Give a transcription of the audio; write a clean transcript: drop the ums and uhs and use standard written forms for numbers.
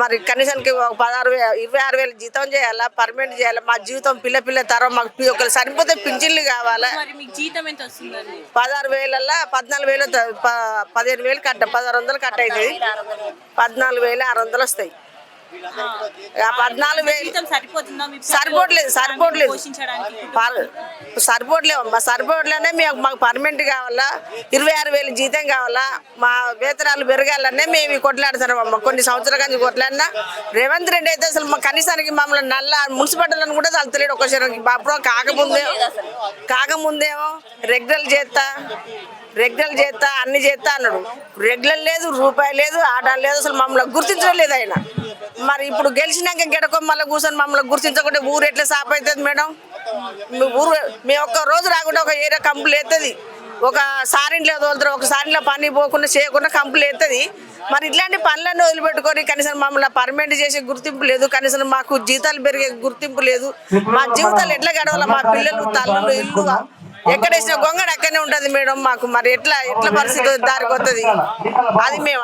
మరి కనీసానికి 26,000 జీతం చేయాలా, పర్మనెంట్ చేయాలా. మా జీవితం పిల్ల తరం మాకు ఒకరు సరిపోతే పింఛన్లు కావాలా. 16,000 14,000 15,000 కట్ట 1,600 కట్ట అవుతుంది. 14,600 వస్తాయి. 14,000 సరిపోవట్లేనే. మాకు పర్మనెంట్ కావాలా, 26,000 జీతం కావాలా, మా వేతనాలు పెరగాలనే మేము కొట్లాడుతున్నాం అమ్మ. కొన్ని సంవత్సరాల నుంచి కొట్లాడినా రేవంత్ రెడ్డి అయితే అసలు మా కనీసానికి మమ్మల్ని నల్ల మున్సిపాలిటీలను కూడా తలుతలేడు. ఒకసారి అప్పుడు కాకముందేమో రెగ్యులర్ చేస్తా అన్ని చేస్తా అన్నాడు. రెగ్యులర్ లేదు, రూపాయి లేదు, ఆట లేదు, అసలు మమ్మల్ని గుర్తించడం లేదు ఆయన. మరి ఇప్పుడు గెలిచినాక గెడకో మళ్ళీ కూర్చొని మమ్మల్ని గుర్తించకుంటే ఊరు ఎట్లా సాప్ అవుతుంది మేడం? మేము ఒక్క రోజు రాకుండా ఒక ఏరియా కంపులు ఎత్తుంది, ఒక సారింట్లో తోలుతారు, ఒక సారింట్లో పని పోకుండా చేయకుండా కంపులు ఎత్తుంది. మరి ఇట్లాంటి పనులన్నీ వదిలిపెట్టుకొని కనీసం మమ్మల్ని పర్మనెంట్ చేసే గుర్తింపు లేదు, కనీసం మాకు జీతాలు పెరిగే గుర్తింపు లేదు. మా జీవితాలు ఎట్లా గడవాల? మా పిల్లలు తల్లులు ఇల్లు ఎక్కడేసిన గొంగడు అక్కడనే ఉంటుంది మేడం. మాకు మరి ఎట్లా పరిస్థితి దారికి వస్తుంది? అది మేము